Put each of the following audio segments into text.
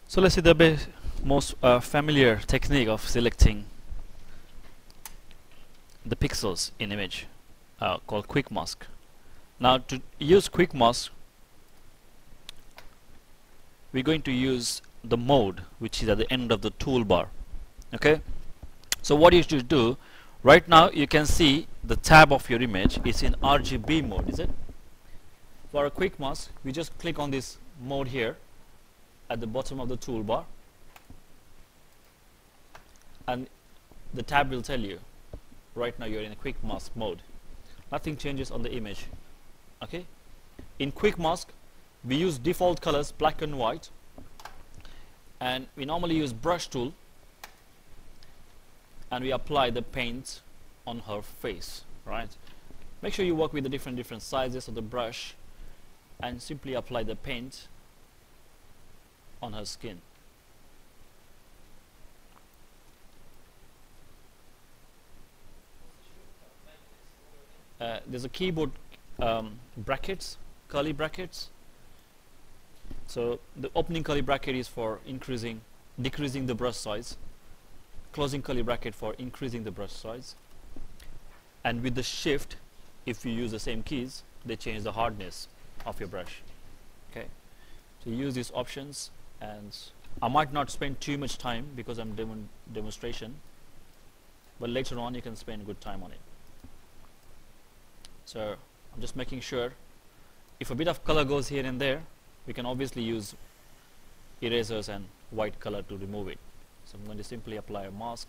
So let's see the most familiar technique of selecting the pixels in image called quick mask. Now to use quick mask, we're going to use the mode which is at the end of the toolbar. Okay, so what you should do right now, you can see the tab of your image is in RGB mode, is it? For a quick mask, we just click on this mode here at the bottom of the toolbar, and the tab will tell you right now you're in a quick mask mode. Nothing changes on the image. Okay, in quick mask we use default colors black and white, and we normally use brush tool, and we apply the paint on her face, right? Make sure you work with the different sizes of the brush and simply apply the paint on her skin. There's a keyboard brackets, curly brackets. So the opening curly bracket is for decreasing the brush size, closing curly bracket for increasing the brush size, and with the shift, if you use the same keys, they change the hardness of your brush. Okay, so use these options, and I might not spend too much time because I'm demonstration, but later on you can spend good time on it. So I'm just making sure if a bit of color goes here and there, we can obviously use erasers and white color to remove it. So I'm going to simply apply a mask.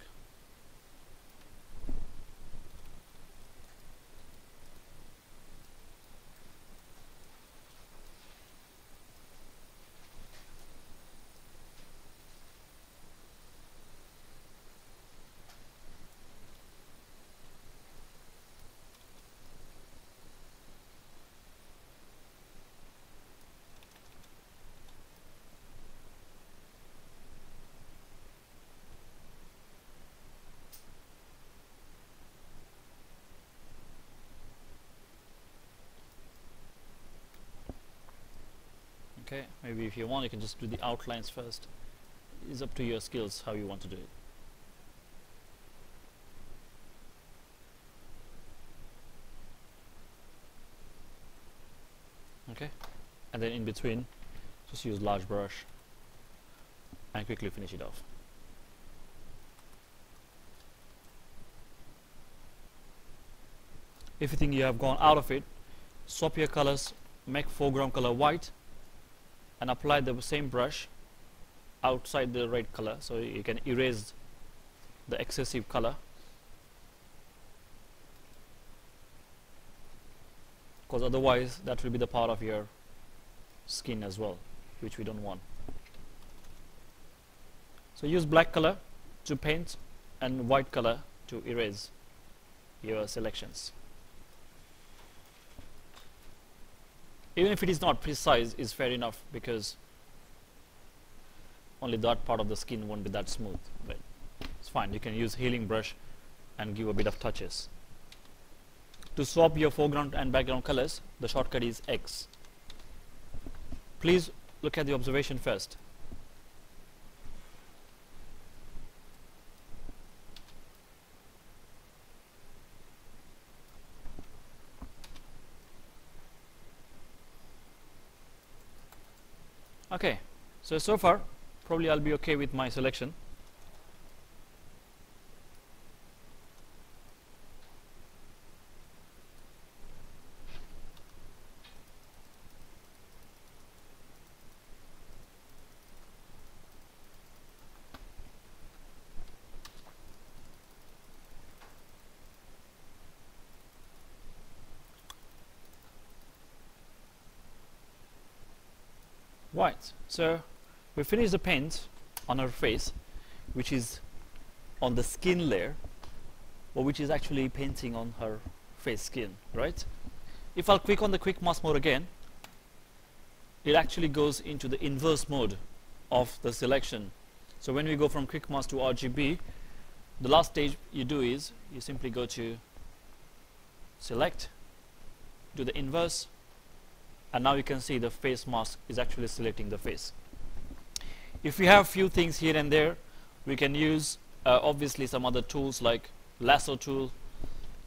Okay, maybe if you want, you can just do the outlines first. It's up to your skills how you want to do it. Okay, and then in between, just use large brush and quickly finish it off. If you think you have gone out of it, swap your colors, make foreground color white, and apply the same brush outside the red color, so you can erase the excessive color, because otherwise that will be the part of your skin as well, which we don't want. So use black color to paint and white color to erase your selections. Even if it is not precise, is fair enough, because only that part of the skin won't be that smooth, but it's fine. You can use healing brush and give a bit of touches. To swap your foreground and background colors, the shortcut is X. Please look at the observation first. Okay, so far probably I'll be okay with my selection. Right, so we finished the paint on her face, which is on the skin layer, or which is actually painting on her face skin, right? If I'll click on the quick mask mode again, it actually goes into the inverse mode of the selection. So when we go from quick mask to RGB, the last stage you do is you simply go to select, do the inverse, and now you can see the face mask is actually selecting the face. If we have few things here and there, we can use obviously some other tools like lasso tool,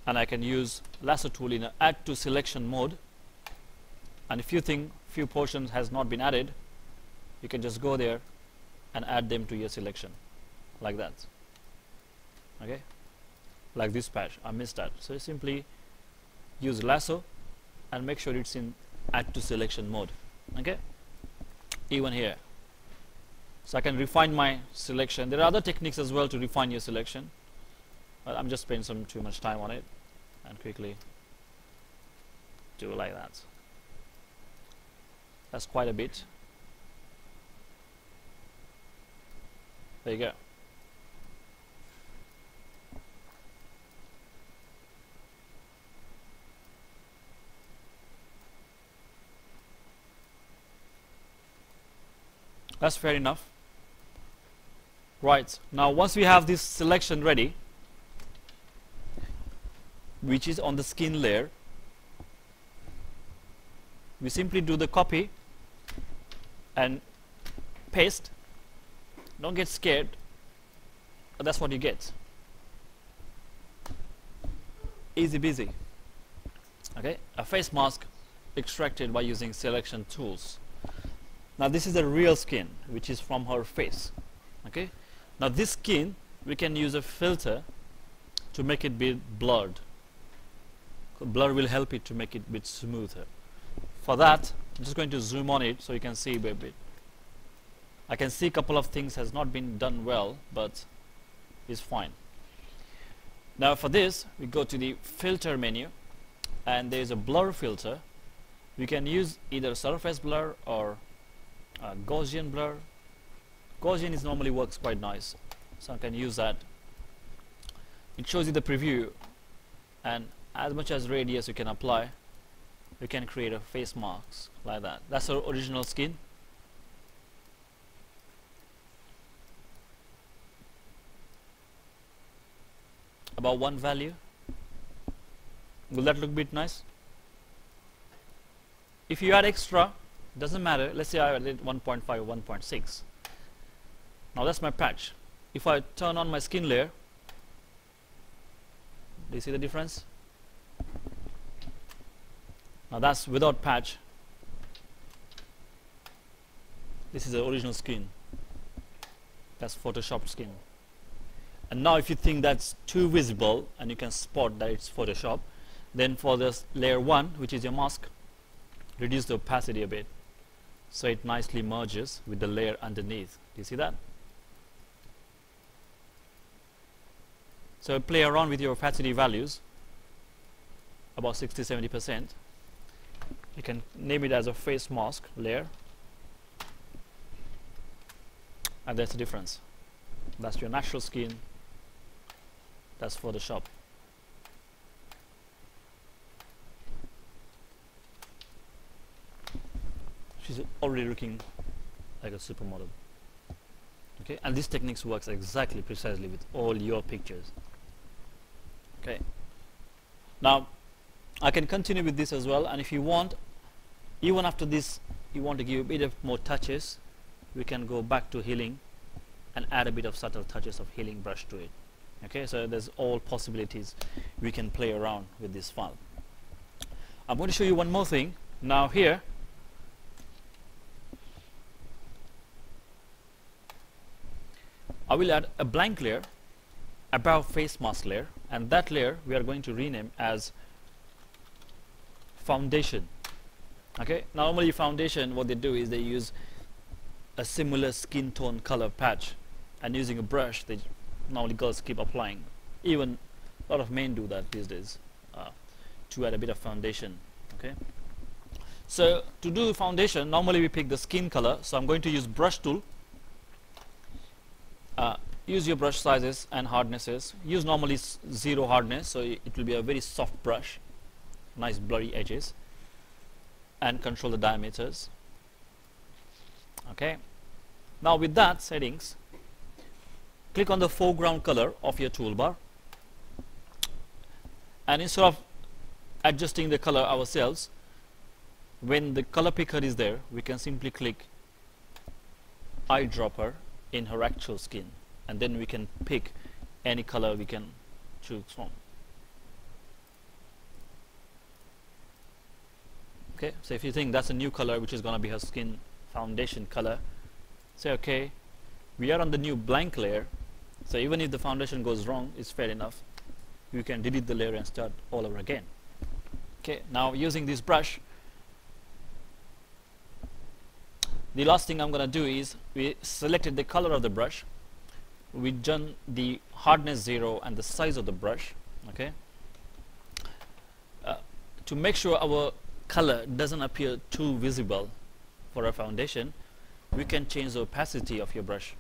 and I can use lasso tool in a add to selection mode, and if you think few portions has not been added, you can just go there and add them to your selection like that. Okay, like this patch I missed that, so simply use lasso and make sure it's in add to selection mode. Okay, even here, so I can refine my selection. There are other techniques as well to refine your selection, but I'm just spending too much time on it, and quickly do like that. That's quite a bit. There you go. That's fair enough. Right, now once we have this selection ready, which is on the skin layer, we simply do the copy and paste. Don't get scared, but that's what you get. Easy busy. Okay, a face mask extracted by using selection tools. Now this is the real skin, which is from her face. Okay, now this skin we can use a filter to make it be blurred. Blur will help it to make it a bit smoother. For that, I'm just going to zoom on it so you can see a bit. I can see a couple of things has not been done well, but it's fine. Now for this, we go to the filter menu, and there is a blur filter. We can use either surface blur or Gaussian blur. Gaussian is normally works quite nice, so I can use that. It shows you the preview, and as much as radius you can apply, you can create a face mask like that. That's our original skin. About one value. Will that look a bit nice? If you add extra, doesn't matter. Let's say I added 1.5 or 1.6. Now that's my patch. If I turn on my skin layer, do you see the difference? Now that's without patch. This is the original skin. That's photoshopped skin. And now if you think that's too visible and you can spot that it's Photoshop, then for this layer 1, which is your mask, reduce the opacity a bit so it nicely merges with the layer underneath. Do you see that? So play around with your opacity values, about 60-70%. You can name it as a face mask layer, and that's the difference. That's your natural skin, that's Photoshop. She's already looking like a supermodel. Okay, and this techniques works exactly precisely with all your pictures. Okay, now I can continue with this as well, and if you want, even after this you want to give a bit of more touches, we can go back to healing and add a bit of subtle touches of healing brush to it. Okay, so there's all possibilities we can play around with this file. I'm going to show you one more thing. Now here, I will add a blank layer above face mask layer, and that layer we are going to rename as foundation. Okay, normally foundation, what they do is they use a similar skin tone color patch, and using a brush, they normally girls keep applying. Even a lot of men do that these days, to add a bit of foundation. Okay, so to do foundation, normally we pick the skin color, so I'm going to use brush tool. Use your brush sizes and hardnesses. Use normally 0 hardness, so it will be a very soft brush, nice blurry edges, and control the diameters. Okay, now with that settings, click on the foreground color of your toolbar, and instead of adjusting the color ourselves, when the color picker is there, we can simply click eyedropper in her actual skin, and then we can pick any color we can choose from. Okay, so if you think that's a new color which is going to be her skin foundation color, say okay, we are on the new blank layer, so even if the foundation goes wrong, it's fair enough. You can delete the layer and start all over again. Okay, now using this brush, the last thing I'm going to do is we selected the color of the brush, we done the hardness 0 and the size of the brush. Okay, to make sure our color doesn't appear too visible for a foundation, we can change the opacity of your brush.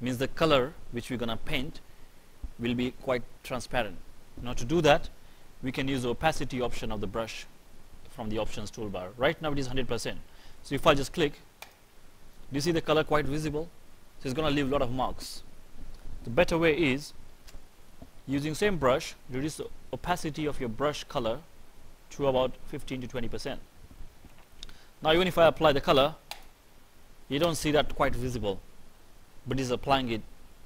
Means the color which we're gonna paint will be quite transparent. Now to do that, we can use the opacity option of the brush from the options toolbar. Right now it is 100%. So if I just click, do you see the color quite visible? So it's gonna leave a lot of marks. The better way is using same brush, reduce the opacity of your brush color to about 15 to 20%. Now even if I apply the color, you don't see that quite visible, but it's applying it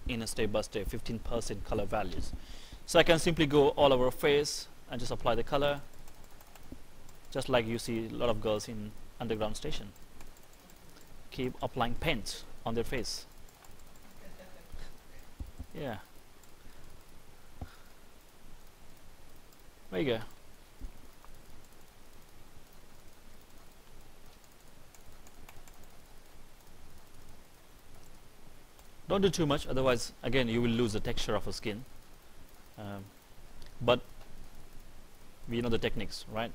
in a step-by-step 15% color values. So I can simply go all over face and just apply the color, just like you see a lot of girls in underground station keep applying paint on their face. Yeah, there you go. Don't do too much, otherwise again you will lose the texture of a skin. But we know the techniques, right?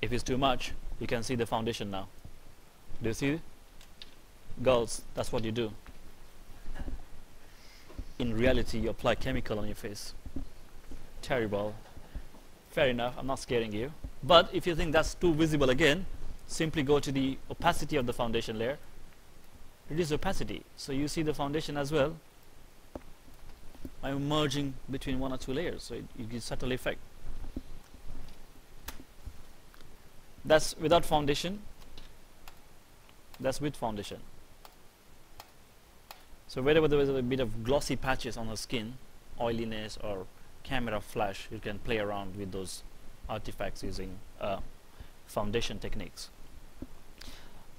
If it's too much, you can see the foundation now. Do you see? Girls, that's what you do. In reality, you apply chemical on your face. Terrible. Fair enough, I'm not scaring you. But if you think that's too visible again, simply go to the opacity of the foundation layer. Reduce opacity, so you see the foundation as well. I'm merging between one or two layers, so it gives subtle effect. That's without foundation. That's with foundation. So wherever there is a bit of glossy patches on the skin, oiliness or camera flash, you can play around with those artifacts using foundation techniques.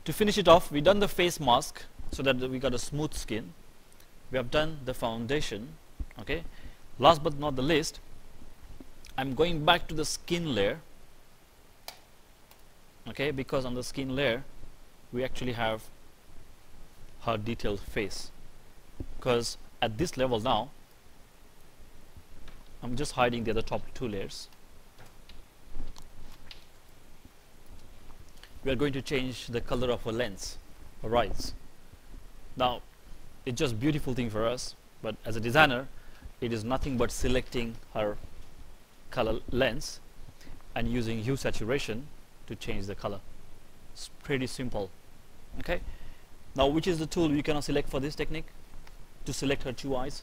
To finish it off, we've done the face mask so that we got a smooth skin. We have done the foundation. Okay, last but not the least, I'm going back to the skin layer. Okay, because on the skin layer we actually have her detailed face, because at this level now I'm just hiding the other top two layers. We are going to change the color of her lens, her eyes. Now it's just beautiful thing for us, but as a designer it is nothing but selecting her color lens and using hue saturation to change the color. It's pretty simple. Okay, now which is the tool you can select for this technique to select her two eyes?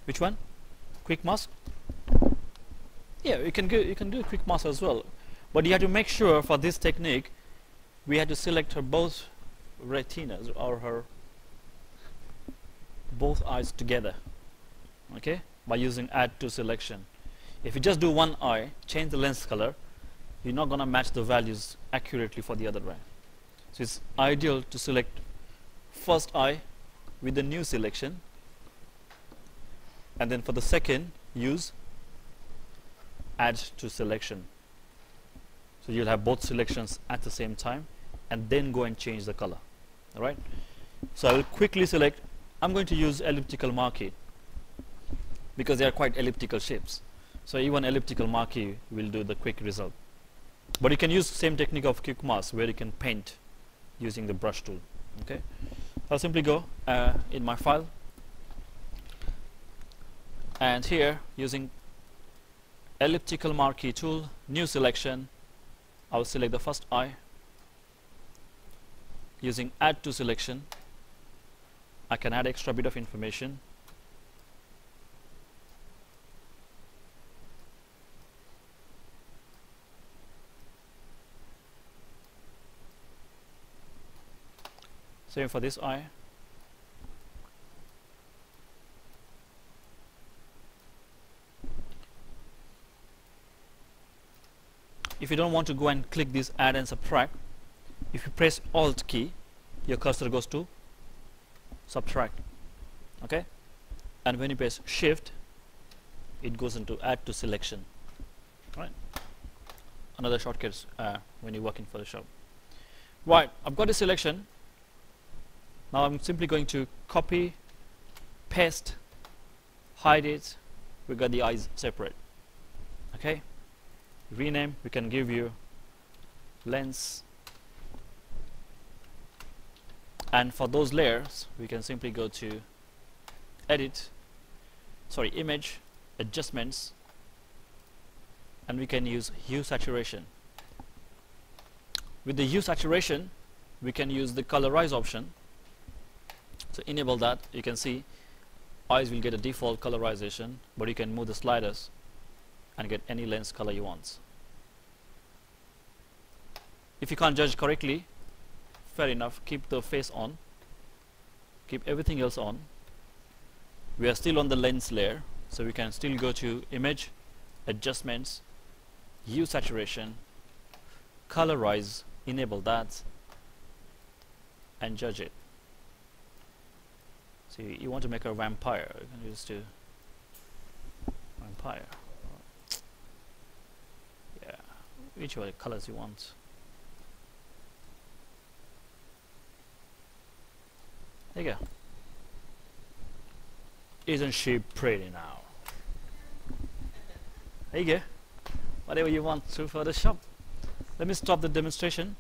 Which one? Quick mask? Yeah, you can do a quick mask as well, but you have to make sure for this technique we have to select her both retinas, or her both eyes together. Okay, by using add to selection. If you just do one eye, change the lens color, you're not gonna match the values accurately for the other eye. So it's ideal to select first eye with the new selection, and then for the second use add to selection. So you'll have both selections at the same time and then go and change the color. Alright, so I will quickly select. I'm going to use elliptical marquee because they are quite elliptical shapes, so even elliptical marquee will do the quick result. But you can use same technique of quick mask where you can paint using the brush tool. Okay, I'll simply go in my file, and here using elliptical marquee tool, new selection, I will select the first eye. Using add to selection, I can add extra bit of information. Same for this eye. If you don't want to go and click this add and subtract, if you press Alt key, your cursor goes to subtract. Okay, and when you press Shift, it goes into add to selection. Right, another shortcut when you work in Photoshop. Right, I've got a selection. Now I'm simply going to copy, paste, hide it. We got the eyes separate. Okay, rename, we can give you lens, and for those layers we can simply go to image, adjustments, and we can use hue saturation. With the hue saturation we can use the colorize option. So enable that. You can see eyes will get a default colorization, but you can move the sliders and get any lens color you want. If you can't judge correctly, fair enough, keep the face on, keep everything else on. We are still on the lens layer, so we can still go to image, adjustments, hue saturation, colorize, enable that, and judge it. So you want to make a vampire, you can use to vampire. Yeah, whichever colors you want. There you go. Isn't she pretty now? There you go. Whatever you want through Photoshop. Let me stop the demonstration.